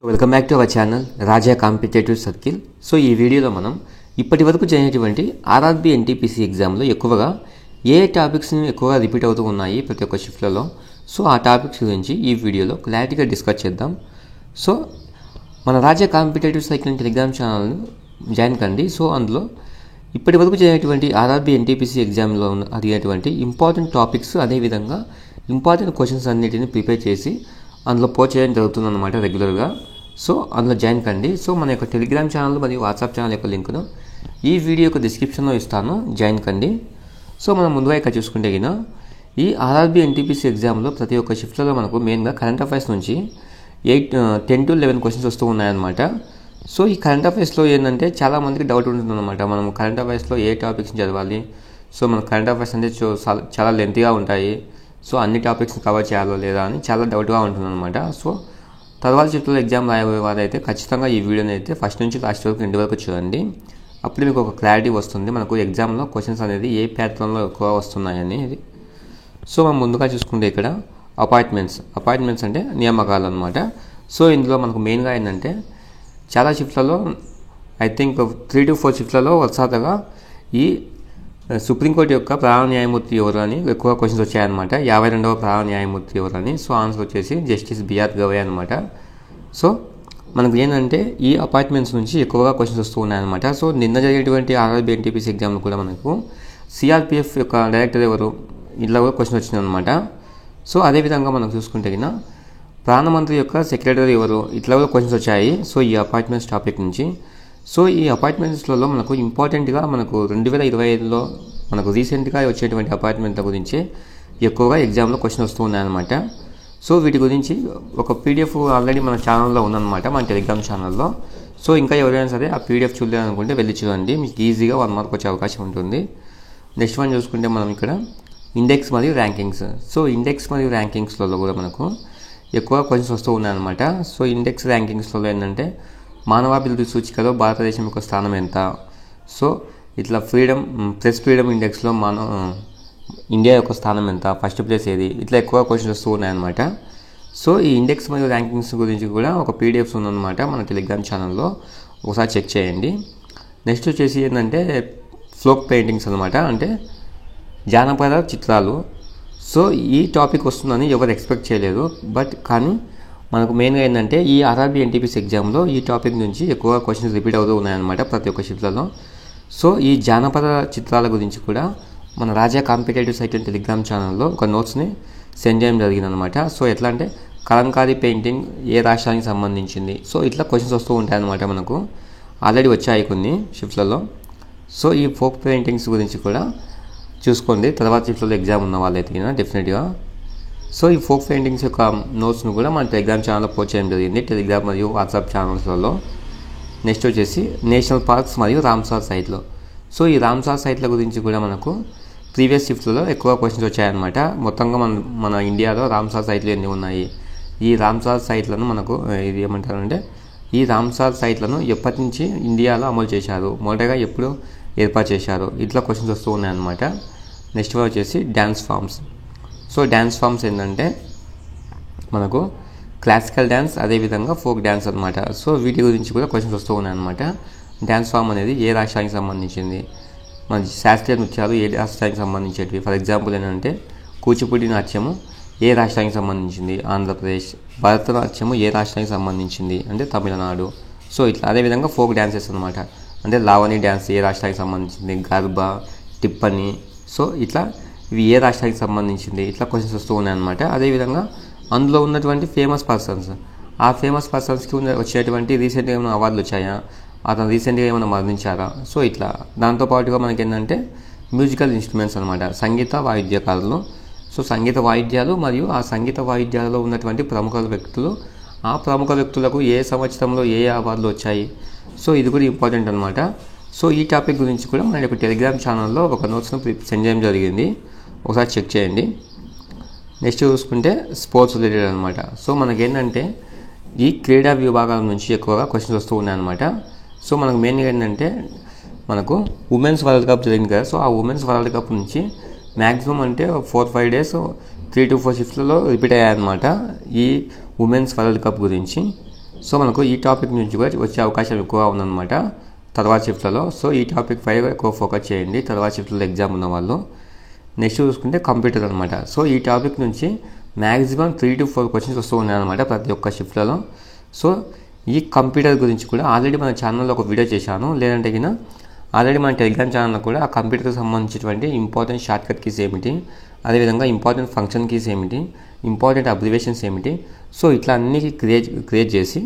Welcome back to our channel Raja competitive circle. So ఈ వీడియోలో మనం ఇప్పటి వరకు జరిగినటువంటి ఆర్ఆర్బీ ఎన్టీపీసీ ఎగ్జామ్లో ఎక్కువగా ఏ టాపిక్స్ని ఎక్కువగా రిపీట్ అవుతూ ఉన్నాయి ప్రతి ఒక్క షిఫ్ట్లలో. సో ఆ టాపిక్స్ గురించి ఈ వీడియోలో క్లారిటీగా డిస్కస్ చేద్దాం. సో మన రాజా కాంపిటేటివ్ సర్కిల్ టెలిగ్రామ్ ఛానల్ను జాయిన్ కండి. సో అందులో ఇప్పటి వరకు జరిగినటువంటి ఆర్ఆర్బీ ఎన్టీపీసీ ఎగ్జామ్లో అడిగినటువంటి ఇంపార్టెంట్ టాపిక్స్, అదేవిధంగా ఇంపార్టెంట్ క్వశ్చన్స్ అన్నిటిని ప్రిపేర్ చేసి అందులో పోస్ట్ చేయడం జరుగుతుందన్నమాట రెగ్యులర్గా. సో అందులో జాయిన్ కండి. సో మన యొక్క టెలిగ్రామ్ ఛానల్ మరియు వాట్సాప్ ఛానల్ యొక్క లింక్ను ఈ వీడియో యొక్క డిస్క్రిప్షన్లో ఇస్తాను, జాయిన్ కండి. సో మనం ముందుగా ఇక్కడ చూసుకుంటే ఈ ఆర్ఆర్బీ ఎన్టీపీసీ ఎగ్జామ్లో ప్రతి ఒక్క షిఫ్ట్లలో మనకు మెయిన్గా కరెంట్ అఫైర్స్ నుంచి 10 to 11 క్వశ్చన్స్ వస్తూ ఉన్నాయన్నమాట. సో ఈ కరెంట్ అఫైర్స్లో ఏంటంటే చాలామందికి డౌట్ ఉంటుందన్నమాట, మనం కరెంట్ అఫైర్స్లో ఏ టాపిక్స్ని చదవాలి. సో మన కరెంట్ అఫైర్స్ అంటే చాలా లెంతీగా ఉంటాయి, సో అన్ని టాపిక్స్ని కవర్ చేయాలో లేదా అని చాలా డౌట్గా ఉంటుందన్నమాట. సో తర్వాత షిఫ్ట్లో ఎగ్జామ్ రాయబోయే వారైతే ఖచ్చితంగా ఈ వీడియోని అయితే ఫస్ట్ నుంచి లాస్ట్ వరకు ఎండ్ వరకు చూడండి. అప్పుడు మీకు ఒక క్లారిటీ వస్తుంది మనకు ఎగ్జామ్లో క్వశ్చన్స్ అనేది ఏ ప్యాటర్న్లో ఎక్కువ వస్తున్నాయని. సో మనం ముందుగా చూసుకుంటే ఇక్కడ అపాయింట్మెంట్స్ అంటే నియామకాలు అనమాట. సో ఇందులో మనకు మెయిన్గా ఏంటంటే చాలా షిఫ్ట్లలో ఐ థింక్ 3 to 4 షిఫ్ట్లలో వరుసగా ఈ సుప్రీంకోర్టు యొక్క ప్రధాన న్యాయమూర్తి ఎవరు అని ఎక్కువ క్వశ్చన్స్ వచ్చాయన్నమాట. 52వ ప్రధాన న్యాయమూర్తి ఎవరు అని. సో ఆన్సర్ వచ్చేసి జస్టిస్ బిఆర్ గవై అనమాట. సో మనకు ఏంటంటే ఈ అపాయింట్మెంట్స్ నుంచి ఎక్కువగా క్వశ్చన్స్ వస్తూ ఉన్నాయన్నమాట. సో నిన్న జరిగేటువంటి ఆర్ఆర్బీ ఎన్టీపీసీ ఎగ్జామ్లో కూడా మనకు సిఆర్పిఎఫ్ యొక్క డైరెక్టర్ ఎవరు ఇట్లా కూడా క్వశ్చన్ వచ్చిందనమాట. సో అదేవిధంగా మనం చూసుకుంటే ప్రధానమంత్రి యొక్క సెక్రటరీ ఎవరు ఇట్లా కూడా క్వశ్చన్స్ వచ్చాయి. సో ఈ అపాయింట్మెంట్స్ టాపిక్ నుంచి. సో ఈ అపాయింట్మెంట్స్లలో మనకు ఇంపార్టెంట్గా మనకు 2025లో మనకు రీసెంట్గా వచ్చేటువంటి అపాయింట్మెంట్ల గురించి ఎక్కువగా ఎగ్జామ్లో క్వశ్చన్ వస్తూ ఉన్నాయన్నమాట. సో వీటి గురించి ఒక పీడిఎఫ్ ఆల్రెడీ మన ఛానల్లో ఉందన్నమాట, మన టెలిగ్రామ్ ఛానల్లో. సో ఇంకా ఎవరైనా సరే ఆ పీడిఎఫ్ చూడాలనుకుంటే వెళ్ళి చూడండి, మీకు ఈజీగా 1 మార్క్ వచ్చే అవకాశం ఉంటుంది. నెక్స్ట్ వన్ చూసుకుంటే మనం ఇక్కడ ఇండెక్స్ మరియు ర్యాంకింగ్స్. సో ఇండెక్స్ మరియు ర్యాంకింగ్స్లలో కూడా మనకు ఎక్కువ క్వశ్చన్స్ వస్తూ ఉన్నాయన్నమాట. సో ఇండెక్స్ ర్యాంకింగ్స్లో ఏంటంటే మానవాభివృద్ధి సూచికలో భారతదేశం యొక్క స్థానం ఎంత. సో ఇట్లా ప్రెస్ ఫ్రీడమ్ ఇండెక్స్లో ఇండియా యొక్క స్థానం ఎంత, ఫస్ట్ ప్లేస్ ఏది, ఇట్లా ఎక్కువ క్వశ్చన్స్ వస్తూ ఉన్నాయన్నమాట. సో ఈ ఇండెక్స్ మరియు ర్యాంకింగ్స్ గురించి కూడా ఒక పీడిఎఫ్స్ ఉందన్నమాట మన టెలిగ్రామ్ ఛానల్లో, ఒకసారి చెక్ చేయండి. నెక్స్ట్ వచ్చేసి ఏంటంటే ఫ్లోక్ పెయింటింగ్స్ అనమాట, అంటే జానపద చిత్రాలు. సో ఈ టాపిక్ వస్తుందని ఎవరు ఎక్స్పెక్ట్ చేయలేదు, కానీ మనకు మెయిన్గా ఏంటంటే ఈ ఆర్ఆర్బీ ఎన్టీపీసీ ఎగ్జామ్లో ఈ టాపిక్ నుంచి ఎక్కువగా క్వశ్చన్స్ రిపీట్ అవుతూ ఉన్నాయన్నమాట ప్రతి ఒక్క షిఫ్ట్లలో. సో ఈ జానపద చిత్రాల గురించి కూడా మన రాజా కాంపిటేటివ్ సైకిల్ టెలిగ్రామ్ ఛానల్లో ఒక నోట్స్ని సెండ్ చేయడం జరిగిందనమాట. సో ఎట్లా అంటే కలంకారీ పెయింటింగ్ ఏ రాష్ట్రానికి సంబంధించింది. సో ఇట్లా క్వశ్చన్స్ వస్తూ ఉంటాయన్నమాట, మనకు ఆల్రెడీ వచ్చాయి కొన్ని షిఫ్ట్లలో. సో ఈ ఫోక్ పెయింటింగ్స్ గురించి కూడా చూసుకోండి తర్వాత షిఫ్ట్లో ఎగ్జామ్ ఉన్న వాళ్ళైతే డెఫినెట్గా. సో ఈ ఫోక్ పెయింటింగ్స్ యొక్క నోట్స్ను కూడా మన టెలిగ్రామ్ ఛానల్లో పోస్ట్ చేయడం జరిగింది, టెలిగ్రామ్ మరియు వాట్సాప్ ఛానల్స్లలో. నెక్స్ట్ వచ్చేసి నేషనల్ పార్క్స్ మరియు రామ్సార్ సైట్లో. సో ఈ రామ్సార్ సైట్ల గురించి కూడా మనకు ప్రీవియస్ షిఫ్ట్లలో ఎక్కువ క్వశ్చన్స్ వచ్చాయన్నమాట. మొత్తంగా మన ఇండియాలో రామ్సార్ సైట్లు ఎన్ని ఉన్నాయి, ఈ రామ్సార్ సైట్లను మనకు ఇది ఏమంటారంటే ఈ రామ్సార్ సైట్లను ఎప్పటి నుంచి ఇండియాలో అమలు చేశారు, మొదటగా ఎప్పుడు ఏర్పాటు చేశారు, ఇట్లా క్వశ్చన్స్ వస్తూ ఉన్నాయన్నమాట. నెక్స్ట్ వచ్చేసి dance forms. So dance forms ఏంటంటే మనకు క్లాసికల్ డ్యాన్స్, అదేవిధంగా ఫోక్ డ్యాన్స్ అనమాట. సో వీటి గురించి కూడా క్వశ్చన్స్ వస్తూ ఉన్నాయన్నమాట. డ్యాన్స్ ఫామ్ అనేది ఏ రాష్ట్రానికి సంబంధించింది, మన శాస్త్రీయ నృత్యాలు ఏ రాష్ట్రానికి సంబంధించేటివి. ఫర్ ఎగ్జాంపుల్ ఏంటంటే కూచిపూడి నాట్యము ఏ రాష్ట్రానికి సంబంధించింది, ఆంధ్రప్రదేశ్. భరతనాట్యము ఏ రాష్ట్రానికి సంబంధించింది అంటే తమిళనాడు. సో ఇట్లా అదేవిధంగా ఫోక్ డ్యాన్సెస్ అనమాట, అంటే లావణి డ్యాన్స్ ఏ రాష్ట్రానికి సంబంధించింది, గర్బా, టిప్పని. సో ఇట్లా ఇవి ఏ రాష్ట్రానికి సంబంధించింది, ఇట్లా క్వశ్చన్స్ వస్తూ ఉన్నాయన్నమాట. అదేవిధంగా అందులో ఉన్నటువంటి ఫేమస్ పర్సన్స్, ఆ ఫేమస్ పర్సన్స్కి వచ్చేటువంటి రీసెంట్గా ఏమైనా అవార్డులు వచ్చాయా, అతను రీసెంట్గా ఏమైనా మరణించారా. సో ఇట్లా దాంతోపాటుగా మనకి ఏంటంటే మ్యూజికల్ ఇన్స్ట్రుమెంట్స్ అనమాట, సంగీత వాయిద్యకారులు. సో సంగీత వాయిద్యాలు మరియు ఆ సంగీత వాయిద్యాలలో ఉన్నటువంటి ప్రముఖ వ్యక్తులు, ఆ ప్రముఖ వ్యక్తులకు ఏ సంవత్సరంలో ఏ అవార్డులు వచ్చాయి. సో ఇది కూడా ఇంపార్టెంట్ అనమాట. సో ఈ టాపిక్ గురించి కూడా మన యొక్క టెలిగ్రామ్ ఛానల్లో ఒక నోట్స్ను సెండ్ చేయడం జరిగింది, ఒకసారి చెక్ చేయండి. నెక్స్ట్ చూసుకుంటే స్పోర్ట్స్ రిలేటెడ్ అనమాట. సో మనకేంటంటే ఈ క్రీడా విభాగాల నుంచి ఎక్కువగా క్వశ్చన్స్ వస్తూ ఉన్నాయన్నమాట. సో మనకు మెయిన్గా ఏంటంటే మనకు ఉమెన్స్ వరల్డ్ కప్ జరిగింది కదా. సో ఆ ఉమెన్స్ వరల్డ్ కప్ నుంచి మ్యాక్సిమం అంటే 4-5 డేస్ 3 to 4 షిఫ్ట్లలో రిపీట్ అయ్యాయన్నమాట ఈ ఉమెన్స్ వరల్డ్ కప్ గురించి. సో మనకు ఈ టాపిక్ నుంచి కూడా వచ్చే అవకాశం ఎక్కువ ఉందన్నమాట తర్వాత షిఫ్ట్లలో. సో ఈ టాపిక్ పై ఎక్కువ ఫోకస్ చేయండి తర్వాత షిఫ్ట్లో ఎగ్జామ్ ఉన్న వాళ్ళు. నెక్స్ట్ చూసుకుంటే కంప్యూటర్ అనమాట. సో ఈ టాపిక్ నుంచి మ్యాక్సిమం 3 to 4 క్వశ్చన్స్ వస్తూ ఉన్నాయన్నమాట ప్రతి ఒక్క షిఫ్ట్లలో. సో ఈ కంప్యూటర్ గురించి కూడా ఆల్రెడీ మన ఛానల్లో ఒక వీడియో చేశాను, లేదంటే కింద ఆల్రెడీ మన టెలిగ్రామ్ ఛానల్లో కూడా ఆ కంప్యూటర్కి సంబంధించినటువంటి ఇంపార్టెంట్ షార్ట్కట్ కీస్ ఏమిటి, అదేవిధంగా ఇంపార్టెంట్ ఫంక్షన్ కీస్ ఏమిటి, ఇంపార్టెంట్ అబ్రివేషన్స్ ఏమిటి, సో ఇట్లా అన్ని క్రియేట్ చేసి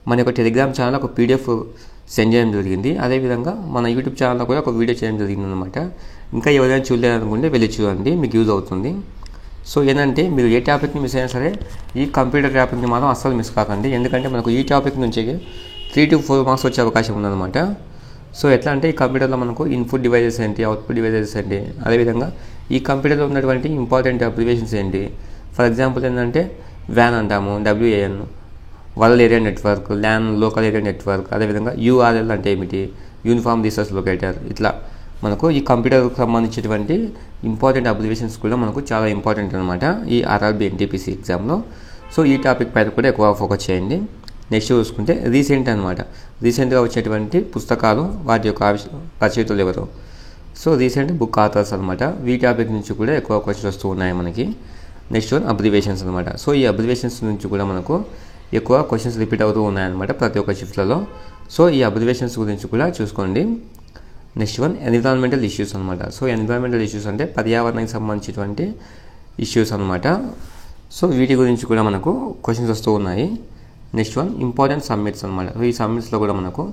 మన యొక్క టెలిగ్రామ్ ఛానల్ ఒక పీడిఎఫ్ సెండ్ చేయడం జరిగింది. అదేవిధంగా మన యూట్యూబ్ ఛానల్లో కూడా ఒక వీడియో చేయడం జరిగింది అనమాట. ఇంకా ఎవరైనా చూడలేదనుకుంటే వెళ్ళి చూడండి, మీకు యూజ్ అవుతుంది. సో ఏంటంటే మీరు ఏ టాపిక్ని మిస్ అయినా సరే ఈ కంప్యూటర్ టాపిక్ని మాత్రం అస్సలు మిస్ కాకండి, ఎందుకంటే మనకు ఈ టాపిక్ నుంచి 3 to 4 మార్క్స్ వచ్చే అవకాశం ఉందన్నమాట. సో ఎట్లా అంటే ఈ కంప్యూటర్లో మనకు ఇన్పుట్ డివైజెస్ ఏంటి, అవుట్పుట్ డివైజెస్ ఏంటి, అదేవిధంగా ఈ కంప్యూటర్లో ఉన్నటువంటి ఇంపార్టెంట్ అప్లికేషన్స్ ఏంటి. ఫర్ ఎగ్జాంపుల్ ఏంటంటే వ్యాన్ అంటాము, WAN world area network, LAN local area network, అదేవిధంగా URL అంటే ఏమిటి, యూనిఫామ్ రీసోర్స్ లొకేటర్. ఇట్లా మనకు ఈ కంప్యూటర్కి సంబంధించినటువంటి ఇంపార్టెంట్ అప్లికేషన్స్ కూడా మనకు చాలా ఇంపార్టెంట్ అనమాట ఈ RRB NTPC ఎగ్జామ్లో. సో ఈ టాపిక్ పైన కూడా ఎక్కువ ఫోకస్ చేయండి. నెక్స్ట్ చూసుకుంటే రీసెంట్గా వచ్చేటువంటి పుస్తకాలు, వాటి యొక్క రచయితలు ఎవరు, సో రీసెంట్ బుక్ ఆథర్స్ అనమాట. ఈ టాపిక్ నుంచి కూడా ఎక్కువ క్వశ్చన్స్ వస్తూ ఉన్నాయి మనకి. నెక్స్ట్ వన్ అబ్రివేషన్స్ అనమాట. సో ఈ అబ్రివేషన్స్ నుంచి కూడా మనకు ఎక్కువ క్వశ్చన్స్ రిపీట్ అవుతూ ఉన్నాయన్నమాట ప్రతి ఒక్క షిఫ్ట్లలో. సో ఈ అబ్రివేషన్స్ గురించి కూడా చూసుకోండి. నెక్స్ట్ వన్ ఎన్విరాన్మెంటల్ ఇష్యూస్ అనమాట. సో ఎన్విరాన్మెంటల్ ఇష్యూస్ అంటే పర్యావరణానికి సంబంధించినటువంటి ఇష్యూస్ అనమాట. సో వీటి గురించి కూడా మనకు క్వశ్చన్స్ వస్తూ ఉన్నాయి. నెక్స్ట్ వన్ ఇంపార్టెంట్ సమ్మిట్స్ అనమాట. సో ఈ సమ్మిట్స్లో కూడా మనకు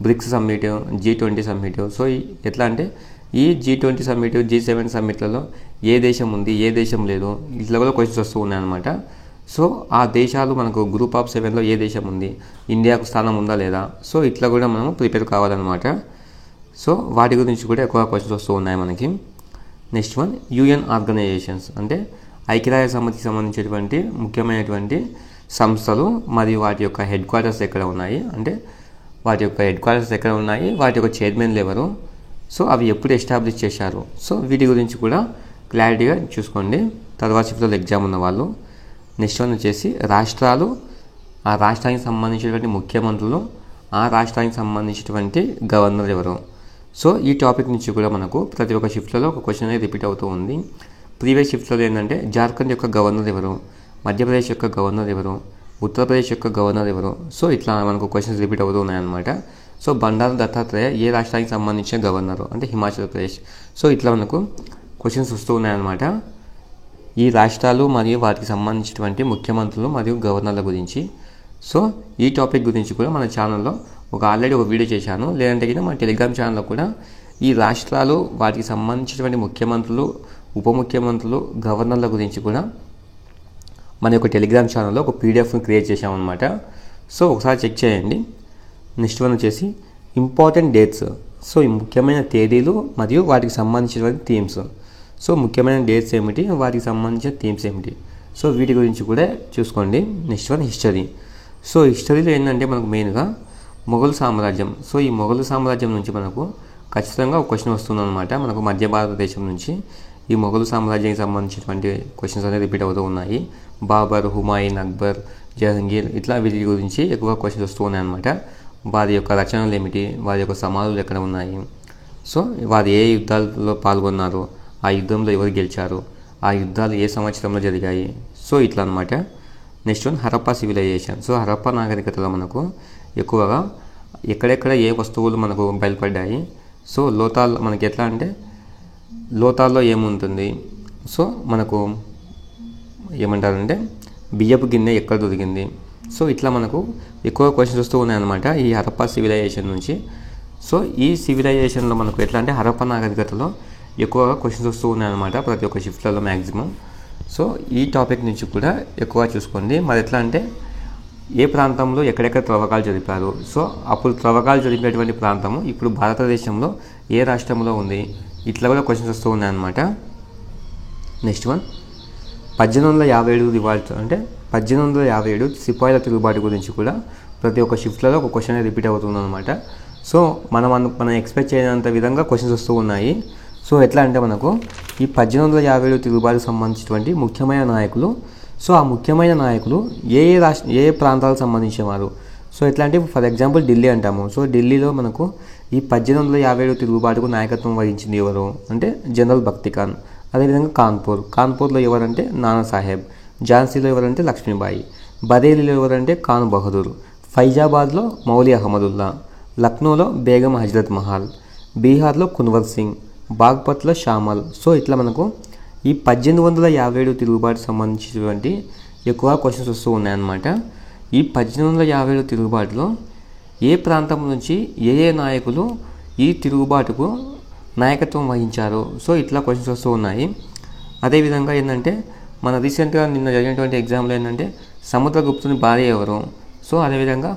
bricks summit, G20 summit. So ఎట్లా అంటే ఈ G20 సమ్మిట్, G7 సమ్మిట్లలో ఏ దేశం ఉంది, ఏ దేశం లేదు, ఇట్లా కూడా క్వశ్చన్స్ వస్తూ ఉన్నాయన్నమాట. సో ఆ దేశాలు మనకు గ్రూప్ ఆఫ్ 7లో ఏ దేశం ఉంది, ఇండియాకు స్థానం ఉందా లేదా, సో ఇట్లా కూడా మనం ప్రిపేర్ కావాలన్నమాట. సో వాటి గురించి కూడా ఎక్కువ క్వశ్చన్స్ వస్తూ ఉన్నాయి మనకి. నెక్స్ట్ వన్ UN ఆర్గనైజేషన్స్ అంటే ఐక్యరాజ్య సమితికి సంబంధించినటువంటి ముఖ్యమైనటువంటి సంస్థలు మరియు వాటి యొక్క హెడ్ క్వార్టర్స్ ఎక్కడ ఉన్నాయి, అంటే వాటి యొక్క హెడ్ క్వార్టర్స్ ఎక్కడ ఉన్నాయి, వాటి యొక్క చైర్మన్లు ఎవరు, సో అవి ఎప్పుడు ఎస్టాబ్లిష్ చేశారు. సో వీటి గురించి కూడా క్లారిటీగా చూసుకోండి తర్వాత షిఫ్ట్లో ఎగ్జామ్ ఉన్న వాళ్ళు. నెక్స్ట్ వన్ వచ్చేసి రాష్ట్రాలు, ఆ రాష్ట్రానికి సంబంధించినటువంటి ముఖ్యమంత్రులు, ఆ రాష్ట్రానికి సంబంధించినటువంటి గవర్నర్ ఎవరు. సో ఈ టాపిక్ నుంచి కూడా మనకు ప్రతి ఒక్క షిఫ్ట్లలో ఒక క్వశ్చన్ అనేది రిపీట్ అవుతూ ఉంది. ప్రీవియస్ షిఫ్ట్లో ఏంటంటే జార్ఖండ్ యొక్క గవర్నర్ ఎవరు, మధ్యప్రదేశ్ యొక్క గవర్నర్ ఎవరు, ఉత్తరప్రదేశ్ యొక్క గవర్నర్ ఎవరు, సో ఇట్లా మనకు క్వశ్చన్స్ రిపీట్ అవుతూ ఉన్నాయన్నమాట. సో బండారు దత్తాత్రేయ ఏ రాష్ట్రానికి సంబంధించిన గవర్నరు అంటే హిమాచల్ ప్రదేశ్. సో ఇట్లా మనకు క్వశ్చన్స్ వస్తూ ఉన్నాయన్నమాట ఈ రాష్ట్రాలు మరియు వాటికి సంబంధించినటువంటి ముఖ్యమంత్రులు మరియు గవర్నర్ల గురించి. సో ఈ టాపిక్ గురించి కూడా మన ఛానల్లో ఆల్రెడీ ఒక వీడియో చేశాను, లేదంటే కింద మన టెలిగ్రామ్ ఛానల్లో కూడా ఈ రాష్ట్రాలు వాటికి సంబంధించినటువంటి ముఖ్యమంత్రులు, ఉప ముఖ్యమంత్రులు, గవర్నర్ల గురించి కూడా మన యొక్క టెలిగ్రామ్ ఛానల్లో ఒక పీడిఎఫ్ని క్రియేట్ చేశామన్నమాట. సో ఒకసారి చెక్ చేయండి. నెక్స్ట్ వన్ వచ్చేసి ఇంపార్టెంట్ డేట్స్. సో ఈ ముఖ్యమైన తేదీలు మరియు వాటికి సంబంధించినటువంటి థీమ్స్. సో ముఖ్యమైన డేట్స్ ఏమిటి, వాటికి సంబంధించిన థీమ్స్ ఏమిటి, సో వీటి గురించి కూడా చూసుకోండి. Next one history. సో హిస్టరీలో ఏంటంటే మనకు మెయిన్గా మొఘల్ సామ్రాజ్యం. సో ఈ మొఘల్ సామ్రాజ్యం నుంచి మనకు ఖచ్చితంగా ఒక క్వశ్చన్ వస్తుందన్నమాట మనకు మధ్య భారతదేశం నుంచి. ఈ మొఘల్ సామ్రాజ్యానికి సంబంధించినటువంటి క్వశ్చన్స్ అనేది రిపీట్ అవుతూ ఉన్నాయి. బాబర్, హుమాయూన్, అక్బర్, జహంగీర్ ఇట్లా వీటి గురించి ఎక్కువ క్వశ్చన్స్ వస్తూ ఉన్నాయన్నమాట. వారి యొక్క రచనలు ఏమిటి, వారి యొక్క సమాధులు ఎక్కడ ఉన్నాయి, సో వారు ఏ యుద్ధాల్లో పాల్గొన్నారు, ఆ యుద్ధంలో ఎవరు గెలిచారు, ఆ యుద్ధాలు ఏ సంవత్సరంలో జరిగాయి, సో ఇట్లా అనమాట. Next one Harappa civilisation. So Harappa నాగరికతలో మనకు ఎక్కువగా ఎక్కడెక్కడ ఏ వస్తువులు మనకు బయలుపడ్డాయి, సో లోతాల్లో మనకి ఎట్లా అంటే లోతాల్లో ఏముంటుంది, సో మనకు ఏమంటారంటే బియ్యపు గిన్నె ఎక్కడ దొరికింది, సో ఇట్లా మనకు ఎక్కువ క్వశ్చన్స్ వస్తూ ఉన్నాయన్నమాట ఈ హరప్పా సివిలైజేషన్ నుంచి. సో ఈ సివిలైజేషన్లో మనకు ఎట్లా అంటే హరప్పా నాగరికతలో ఎక్కువగా క్వశ్చన్స్ వస్తూ ఉన్నాయన్నమాట ప్రతి ఒక్క షిఫ్ట్లలో మ్యాక్సిమం. సో ఈ టాపిక్ నుంచి కూడా ఎక్కువ చూసుకోండి. మరి ఎట్లా అంటే ఏ ప్రాంతంలో ఎక్కడెక్కడ త్రవ్వకాలు జరిపారు, సో అప్పుడు త్రవ్వకాలు జరిపేటువంటి ప్రాంతము ఇప్పుడు భారతదేశంలో ఏ రాష్ట్రంలో ఉంది, ఇట్లా కూడా క్వశ్చన్స్ వస్తూ ఉన్నాయన్నమాట. నెక్స్ట్ వన్ 1857 రివాల్ట్ అంటే 1857 సిపాయిల తిరుగుబాటు గురించి కూడా ప్రతి ఒక్క షిఫ్ట్లలో ఒక క్వశ్చన్ రిపీట్ అవుతుందన్నమాట. సో మనం ఎక్స్పెక్ట్ చేయనంత విధంగా క్వశ్చన్స్ వస్తూ ఉన్నాయి. సో ఎట్లా అంటే మనకు ఈ 1857 తిరుగుబాటుకు సంబంధించినటువంటి ముఖ్యమైన నాయకులు, సో ఆ ముఖ్యమైన నాయకులు ఏ ప్రాంతాలకు సంబంధించేవారు, సో ఎట్లా అంటే ఫర్ ఎగ్జాంపుల్ ఢిల్లీ అంటాము. సో ఢిల్లీలో మనకు ఈ 1857 తిరుగుబాటుకు నాయకత్వం వహించింది ఎవరు అంటే జనరల్ భక్తి ఖాన్. అదేవిధంగా కాన్పూర్లో ఎవరంటే నానాసాహెబ్, ఝాన్సీలో ఎవరంటే లక్ష్మీబాయి, బరేలీలో ఎవరంటే ఖాన్ బహదూర్, ఫైజాబాద్లో మౌలి అహ్మదుల్లా, లక్నోలో బేగం హజరత్ మహల్, బీహార్లో కున్వర్ సింగ్, బాగ్పత్లో షామల్. సో ఇట్లా మనకు ఈ 1857 తిరుగుబాటు సంబంధించినటువంటి ఎక్కువ క్వశ్చన్స్ వస్తూ ఉన్నాయన్నమాట. ఈ 1857 తిరుగుబాటులో ఏ ప్రాంతం నుంచి ఏ నాయకులు ఈ తిరుగుబాటుకు నాయకత్వం వహించారు, సో ఇట్లా క్వశ్చన్స్ వస్తూ ఉన్నాయి. అదేవిధంగా ఏంటంటే మన రీసెంట్గా నిన్న జరిగినటువంటి ఎగ్జామ్లో ఏంటంటే సముద్రగుప్తుని భార్య ఎవరు, సో అదేవిధంగా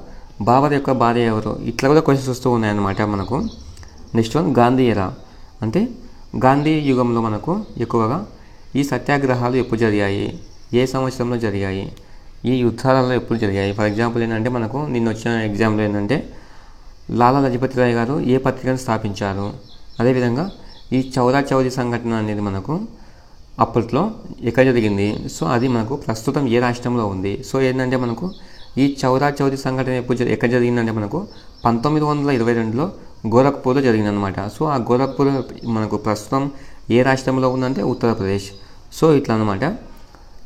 బాబర్ యొక్క భార్య ఎవరు, ఇట్లా కూడా క్వశ్చన్స్ వస్తూ ఉన్నాయన్నమాట మనకు. నెక్స్ట్ వన్ గాంధీ ఎరా, అంటే గాంధీ యుగంలో మనకు ఎక్కువగా ఈ సత్యాగ్రహాలు ఎప్పుడు జరిగాయి, ఏ సంవత్సరంలో జరిగాయి, ఈ యుద్ధాలలో ఎప్పుడు జరిగాయి. ఫర్ ఎగ్జాంపుల్ ఏంటంటే మనకు నిన్న వచ్చిన ఎగ్జామ్లో ఏంటంటే లాలా లజపతి రాయ్ గారు ఏ పత్రికను స్థాపించారు, అదేవిధంగా ఈ చౌరా చౌరీ సంఘటన అనేది మనకు అప్పట్లో ఎక్కడ జరిగింది, సో అది మనకు ప్రస్తుతం ఏ రాష్ట్రంలో ఉంది. సో ఏంటంటే మనకు ఈ చౌరా చౌరీ సంఘటన ఎక్కడ జరిగిందంటే మనకు 1922లో గోరఖ్పూర్లో జరిగిందనమాట. సో ఆ గోరఖ్పూర్ మనకు ప్రస్తుతం ఏ రాష్ట్రంలో ఉందంటే ఉత్తరప్రదేశ్. సో ఇట్లా అనమాట.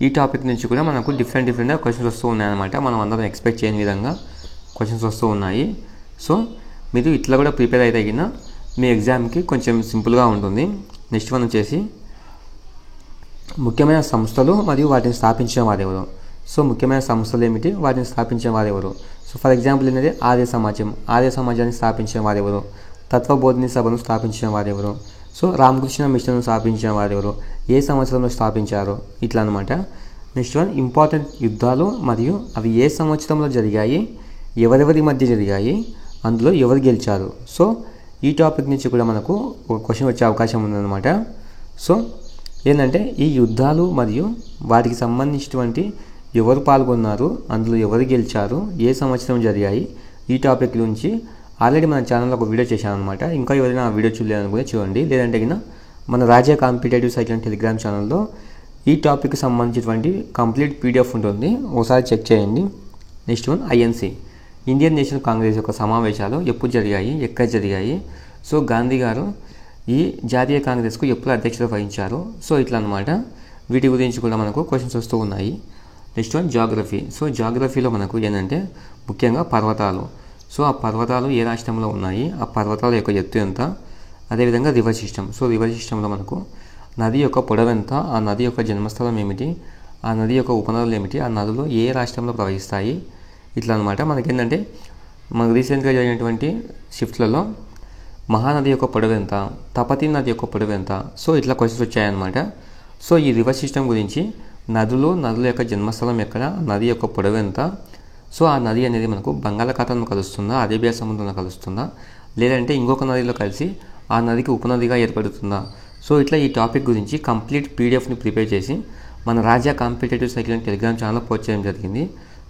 ఈ టాపిక్ నుంచి కూడా మనకు డిఫరెంట్గా క్వశ్చన్స్ వస్తూ ఉన్నాయన్నమాట. మనం అందరం ఎక్స్పెక్ట్ చేయని విధంగా క్వశ్చన్స్ వస్తూ ఉన్నాయి. సో మీరు ఇట్లా కూడా ప్రిపేర్ అయితే తగిన మీ ఎగ్జామ్కి కొంచెం సింపుల్గా ఉంటుంది. నెక్స్ట్ వన్ వచ్చేసి ముఖ్యమైన సంస్థలు మరియు వాటిని స్థాపించిన వారెవరు. సో ముఖ్యమైన సంస్థలు ఏమిటి, వాటిని స్థాపించిన వారెవరు. సో ఫర్ ఎగ్జాంపుల్ ఏంటంటే ఆర్య సమాజాన్ని స్థాపించిన వారెవరు, తత్వబోధిని సభను స్థాపించిన వారెవరు, సో రామకృష్ణ మిషన్ను స్థాపించిన వారెవరు, ఏ సంవత్సరంలో స్థాపించారు, ఇట్లా అనమాట. నెక్స్ట్ వన్ ఇంపార్టెంట్ యుద్ధాలు మరియు అవి ఏ సంవత్సరంలో జరిగాయి, ఎవరెవరి మధ్య జరిగాయి, అందులో ఎవరు గెలిచారు. సో ఈ టాపిక్ నుంచి కూడా మనకు ఒక క్వశ్చన్ వచ్చే అవకాశం ఉందన్నమాట. సో ఏంటంటే ఈ యుద్ధాలు మరియు వాటికి సంబంధించినటువంటి ఎవరు పాల్గొన్నారు, అందులో ఎవరు గెలిచారు, ఏ సంవత్సరం జరిగాయి, ఈ టాపిక్ నుంచి ఆల్రెడీ మన ఛానల్లో ఒక వీడియో చేశాను అనమాట. ఇంకా ఎవరైనా ఆ వీడియో చూడలేదనుకుంటే చూడండి. లేదంటే మన రాజా కాంపిటేటివ్ సైకిల్ టెలిగ్రామ్ ఛానల్లో ఈ టాపిక్కి సంబంధించినటువంటి కంప్లీట్ పీడిఎఫ్ ఉంటుంది, ఒకసారి చెక్ చేయండి. Next one INC, Indian national Congress యొక్క సమావేశాలు ఎప్పుడు జరిగాయి, ఎక్కడ జరిగాయి, సో గాంధీ గారు ఈ జాతీయ కాంగ్రెస్కు ఎప్పుడు అధ్యక్షత వహించారు. సో ఇట్లా అనమాట. వీటి గురించి కూడా మనకు క్వశ్చన్స్ వస్తూ ఉన్నాయి. Next one geography. సో జాగ్రఫీలో మనకు ఏంటంటే ముఖ్యంగా పర్వతాలు. సో ఆ పర్వతాలు ఏ రాష్ట్రంలో ఉన్నాయి, ఆ పర్వతాల యొక్క ఎత్తు ఎంత, అదేవిధంగా రివర్ సిస్టమ్. సో రివర్ సిస్టంలో మనకు నది యొక్క పొడవు ఎంత, ఆ నది యొక్క జన్మస్థలం ఏమిటి, ఆ నది యొక్క ఉపనదులు ఏమిటి, ఆ నదులు ఏ రాష్ట్రంలో ప్రవహిస్తాయి, ఇట్లా అనమాట. మనకేంటంటే మనకు రీసెంట్గా జరిగినటువంటి షిఫ్ట్లలో మహానది యొక్క పొడవు ఎంత, తపతీ నది యొక్క పొడవు ఎంత, సో ఇట్లా క్వశ్చన్స్ వచ్చాయన్నమాట. సో ఈ రివర్ సిస్టమ్ గురించి నదుల యొక్క జన్మస్థలం ఎక్కడ, నది యొక్క పొడవు ఎంత, సో ఆ నది అనేది మనకు బంగాళాఖాతంలో కలుస్తుందా, అరేబియా సముద్రంలో కలుస్తుందా, లేదంటే ఇంకొక నదిలో కలిసి ఆ నదికి ఉపనదిగా ఏర్పడుతుందా. సో ఇట్లా ఈ టాపిక్ గురించి కంప్లీట్ పీడిఎఫ్ని ప్రిపేర్ చేసి మన రాజా కాంపిటేటివ్ సైకిల్ టెలిగ్రామ్ ఛానల్లో పోస్ట్ చేయడం జరిగింది.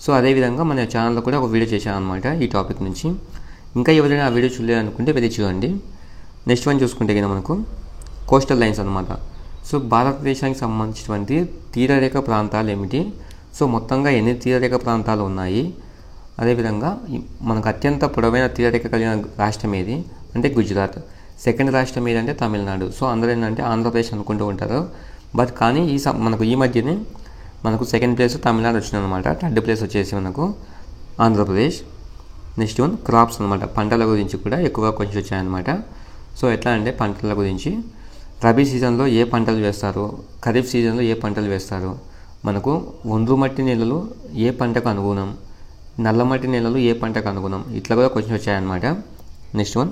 సో అదేవిధంగా మన ఛానల్లో కూడా ఒక వీడియో చేశాను అనమాట ఈ టాపిక్ నుంచి. ఇంకా ఎవరైనా ఆ వీడియో చూడలేదనుకుంటే వెళ్ళి చూడండి. నెక్స్ట్ వన్ చూసుకుంటే మనకు కోస్టల్ లైన్స్ అనమాట. సో భారతదేశానికి సంబంధించినటువంటి తీరరేఖ ప్రాంతాలు ఏమిటి, సో మొత్తంగా ఎన్ని తీరరేఖ ప్రాంతాలు ఉన్నాయి, అదేవిధంగా మనకు అత్యంత పొడవైన తీరరేఖ కలిగిన రాష్ట్రం ఏది అంటే గుజరాత్, సెకండ్ రాష్ట్రం ఏదంటే తమిళనాడు. సో అందరూ ఏంటంటే ఆంధ్రప్రదేశ్ అనుకుంటూ ఉంటారు, బట్ కానీ మనకు ఈ మధ్యనే మనకు సెకండ్ ప్లేస్ తమిళనాడు వచ్చిందనమాట, థర్డ్ ప్లేస్ వచ్చేసి మనకు ఆంధ్రప్రదేశ్. నెక్స్ట్ వన్ క్రాప్స్ అనమాట, పంటల గురించి కూడా ఎక్కువగా కొంచెం వచ్చాయన్నమాట. సో ఎట్లా అంటే పంటల గురించి రబీ సీజన్లో ఏ పంటలు వేస్తారు, ఖరీఫ్ సీజన్లో ఏ పంటలు వేస్తారు, మనకు ఒండ్రు మట్టి నేలలు ఏ పంటకు అనుగుణం, నల్ల మట్టి నేలలు ఏ పంటకు అనుగుణం, ఇట్లా కూడా క్వశ్చన్ వచ్చాయన్నమాట. నెక్స్ట్ వన్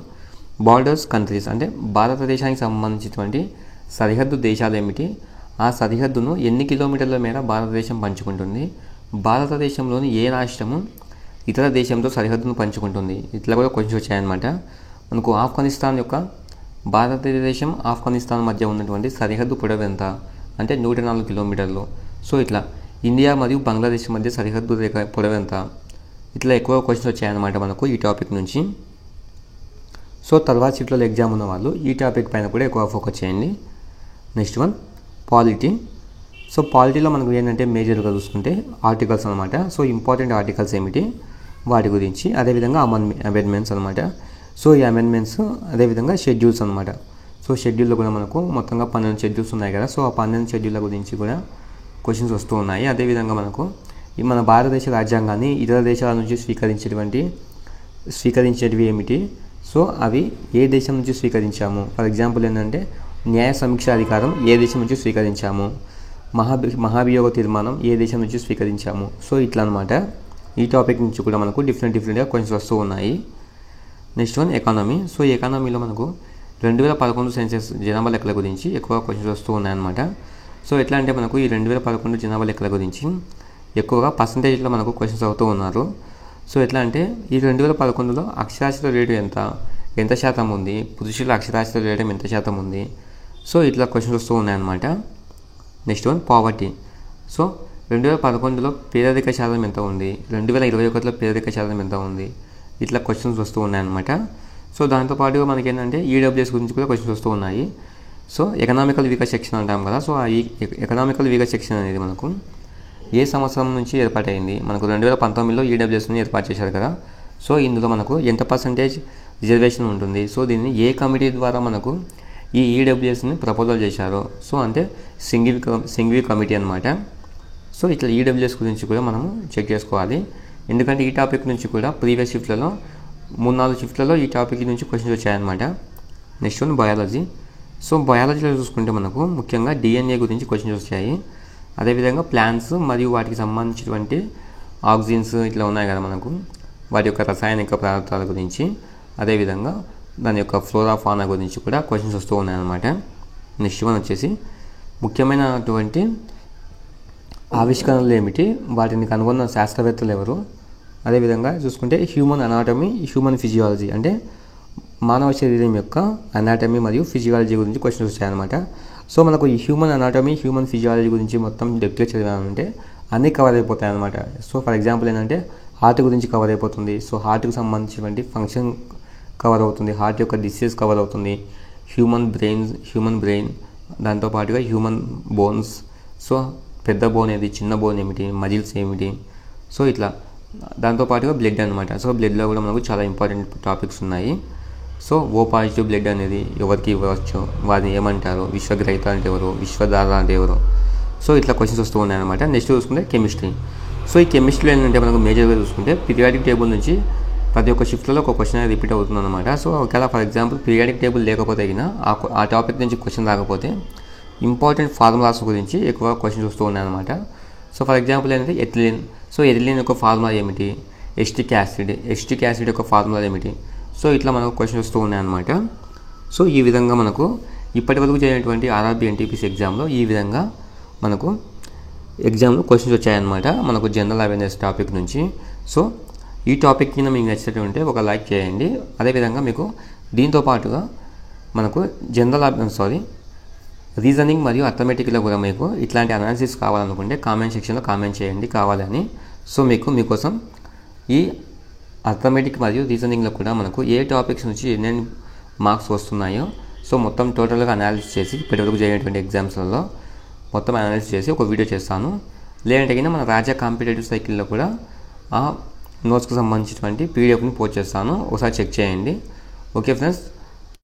బార్డర్స్ కంట్రీస్, అంటే భారతదేశానికి సంబంధించినటువంటి సరిహద్దు దేశాలు ఏమిటి, ఆ సరిహద్దును ఎన్ని కిలోమీటర్ల మేర భారతదేశం పంచుకుంటుంది, భారతదేశంలోని ఏ రాష్ట్రము ఇతర దేశంతో సరిహద్దును పంచుకుంటుంది, ఇట్లా కూడా క్వశ్చన్ వచ్చాయన్నమాట. మనకు ఆఫ్ఘనిస్తాన్ యొక్క భారతదేశం ఆఫ్ఘనిస్తాన్ మధ్య ఉన్నటువంటి సరిహద్దు పొడవు ఎంత అంటే 104 కిలోమీటర్లు. సో ఇట్లా ఇండియా మరియు బంగ్లాదేశ్ మధ్య సరిహద్దు రేఖ పొడవు ఎంత, ఇట్లా ఎక్కువ క్వశ్చన్స్ వచ్చాయన్నమాట మనకు ఈ టాపిక్ నుంచి. సో తర్వాత షిఫ్ట్లో ఎగ్జామ్ ఉన్న వాళ్ళు ఈ టాపిక్ పైన కూడా ఎక్కువ ఫోకస్ చేయండి. Next one polity. సో పాలిటీలో మనకు ఏంటంటే మేజర్గా చూసుకుంటే ఆర్టికల్స్ అనమాట. సో ఇంపార్టెంట్ ఆర్టికల్స్ ఏమిటి, వాటి గురించి, అదేవిధంగా అమెండ్మెంట్స్ అనమాట. సో ఈ అమెండ్మెంట్స్ అదేవిధంగా షెడ్యూల్స్ అనమాట. సో షెడ్యూల్లో కూడా మనకు మొత్తంగా 12 షెడ్యూల్స్ ఉన్నాయి కదా. సో ఆ 12 షెడ్యూళ్ళ గురించి కూడా క్వశ్చన్స్ వస్తూ ఉన్నాయి. అదేవిధంగా మనకు మన భారతదేశ రాజ్యాంగాన్ని ఇతర దేశాల నుంచి స్వీకరించేటివి ఏమిటి, సో అవి ఏ దేశం నుంచి స్వీకరించాము. ఫర్ ఎగ్జాంపుల్ ఏంటంటే న్యాయ సమీక్ష అధికారం ఏ దేశం నుంచి స్వీకరించాము, మహాభియోగ తీర్మానం ఏ దేశం నుంచి స్వీకరించాము. సో ఇట్లా అనమాట. ఈ టాపిక్ నుంచి కూడా మనకు డిఫరెంట్గా క్వశ్చన్స్ వస్తూ ఉన్నాయి. Next one economy. సో ఈ ఎకానమీలో మనకు 2011 సెన్సెస్ జనాభా లెక్కల గురించి ఎక్కువ క్వశ్చన్స్ వస్తూ ఉన్నాయన్నమాట. సో ఎట్లా అంటే మనకు ఈ 2011 జనాభా లెక్కల గురించి ఎక్కువగా పర్సంటేజ్లో మనకు క్వశ్చన్స్ అవుతూ ఉన్నారు. సో ఎట్లా అంటే ఈ 2011లో అక్షరాస్యత రేటు ఎంత శాతం ఉంది, పురుషుల అక్షరాస్యత రేటు ఎంత శాతం ఉంది. సో ఇట్లా క్వశ్చన్స్ వస్తూ ఉన్నాయన్నమాట. Next one poverty. సో 2011లో పేదరిక శాతం ఎంత ఉంది, 2021లో పేదరిక శాతం ఎంత ఉంది, ఇట్లా క్వశ్చన్స్ వస్తూ ఉన్నాయన్నమాట. సో దాంతోపాటుగా మనకి ఏంటంటే ఈడబ్ల్యూఎస్ గురించి కూడా క్వశ్చన్స్ వస్తూ ఉన్నాయి. సో ఎకనామికల్ వీకర్ సెక్షన్ అంటాం కదా. సో ఈ ఎకనామికల్ వీకర్ సెక్షన్ అనేది మనకు ఏ సంవత్సరం నుంచి ఏర్పాటైంది, మనకు 2019లో ఈడబ్ల్యూఎస్ని ఏర్పాటు చేశారు కదా. సో ఇందులో మనకు ఎంత పర్సంటేజ్ రిజర్వేషన్ ఉంటుంది, సో దీన్ని ఏ కమిటీ ద్వారా మనకు ఈ ఈడబ్ల్యూఎస్ని ప్రపోజల్ చేశారు. సో అంటే సింగ్వి కమిటీ అనమాట. సో ఇట్లా ఈడబ్ల్యూఎస్ గురించి కూడా మనము చెక్ చేసుకోవాలి. ఎందుకంటే ఈ టాపిక్ నుంచి కూడా ప్రీవియస్ షిఫ్ట్లలో 3-4 షిఫ్ట్లలో ఈ టాపిక్ నుంచి క్వశ్చన్స్ వచ్చాయన్నమాట. Next one biology. సో బయాలజీలో చూసుకుంటే మనకు ముఖ్యంగా DNA గురించి క్వశ్చన్స్ వచ్చాయి. అదేవిధంగా ప్లాంట్స్ మరియు వాటికి సంబంధించినటువంటి ఆక్సిజన్స్ ఇట్లా ఉన్నాయి కదా మనకు, వాటి యొక్క రసాయనిక పదార్థాల గురించి, అదేవిధంగా దాని యొక్క ఫ్లోరా ఫానా గురించి కూడా క్వశ్చన్స్ వస్తూ ఉన్నాయన్నమాట. నెక్స్ట్ వన్ వచ్చేసి ముఖ్యమైనటువంటి ఆవిష్కరణలు ఏమిటి, వాటిని కనుగొన్న శాస్త్రవేత్తలు ఎవరు. అదేవిధంగా చూసుకుంటే హ్యూమన్ అనాటమీ, హ్యూమన్ ఫిజియాలజీ అంటే మానవ శరీరం యొక్క అనాటమీ మరియు ఫిజియాలజీ గురించి క్వశ్చన్స్ వచ్చాయన్నమాట. సో మనకు ఈ హ్యూమన్ అనాటమీ, హ్యూమన్ ఫిజియాలజీ గురించి మొత్తం డెప్త్గా చదివామంటే అన్నీ కవర్ అయిపోతాయి అన్నమాట. సో ఫర్ ఎగ్జాంపుల్ ఏంటంటే హార్ట్ గురించి కవర్ అయిపోతుంది. సో హార్ట్కి సంబంధించినటువంటి ఫంక్షన్ కవర్ అవుతుంది, హార్ట్ యొక్క డిసీజ్ కవర్ అవుతుంది, హ్యూమన్ బ్రెయిన్, దాంతోపాటుగా హ్యూమన్ బోన్స్. సో పెద్ద బోన్ ఏది, చిన్న బోన్ ఏమిటి, మజిల్స్ ఏమిటి. సో ఇట్లా దాంతోపాటుగా బ్లడ్ అనమాట. సో బ్లడ్లో కూడా మనకు చాలా ఇంపార్టెంట్ టాపిక్స్ ఉన్నాయి. సో O పాజిటివ్ బ్లడ్ అనేది ఎవరికి ఇవ్వచ్చు, వారిని ఏమంటారు, విశ్వగ్రహీత అంటే ఎవరు, విశ్వధార అంటే ఎవరు. సో ఇట్లా క్వశ్చన్స్ వస్తూ ఉన్నాయన్నమాట. నెక్స్ట్ చూసుకుంటే కెమిస్ట్రీ. సో ఈ కెమిస్ట్రీలో ఏంటంటే మనకు మేజర్గా చూసుకుంటే పీరియాడిక్ టేబుల్ నుంచి ప్రతి ఒక్క షిఫ్ట్లో ఒక క్వశ్చన్ అనేది రిపీట్ అవుతుంది అనమాట. సో ఒకవేళ ఫర్ ఎగ్జాంపుల్ పీరియాడిక్ టేబుల్ లేకపోతే ఆ టాపిక్ నుంచి క్వశ్చన్ రాకపోతే ఇంపార్టెంట్ ఫార్ములాస్ గురించి ఎక్కువ క్వశ్చన్స్ వస్తూ ఉన్నాయన్నమాట. సో ఫర్ ఎగ్జాంపుల్ ఏంటంటే ఎథిలిన్. సో ఎథిలిన్ యొక్క ఫార్ములా ఏమిటి, ఎస్టిక్ యాసిడ్ యొక్క ఫార్ములా ఏమిటి. సో ఇట్లా మనకు క్వశ్చన్స్ వస్తూ ఉన్నాయన్నమాట. సో ఈ విధంగా మనకు ఇప్పటి వరకు జరిగినటువంటి RRB NTPC ఎగ్జామ్లో ఈ విధంగా మనకు ఎగ్జామ్లో క్వశ్చన్స్ వచ్చాయన్నమాట మనకు జనరల్ అవేర్నెస్ టాపిక్ నుంచి. సో ఈ టాపిక్ కింద మీకు నచ్చినట్టు ఒక లైక్ చేయండి. అదేవిధంగా మీకు దీంతో పాటుగా మనకు రీజనింగ్ మరియు అర్థమెటిక్లో కూడా మీకు ఇట్లాంటి అనాలిసిస్ కావాలనుకుంటే కామెంట్ సెక్షన్లో కామెంట్ చేయండి కావాలని. సో మీకోసం ఈ అర్థమెటిక్ మరియు రీజనింగ్లో కూడా మనకు ఏ టాపిక్స్ నుంచి ఎన్ని మార్క్స్ వస్తున్నాయో సో మొత్తం టోటల్గా అనాలిసిస్ చేసి ఇప్పటివరకు జరిగినటువంటి ఎగ్జామ్స్లలో మొత్తం అనాలిసిస్ చేసి ఒక వీడియో చేస్తాను. లేదంటే కింద మన రాజా కాంపిటేటివ్ సైకిల్లో కూడా ఆ నోట్స్కి సంబంధించినటువంటి PDF పోస్ట్ చేస్తాను, ఒకసారి చెక్ చేయండి. Okay friends.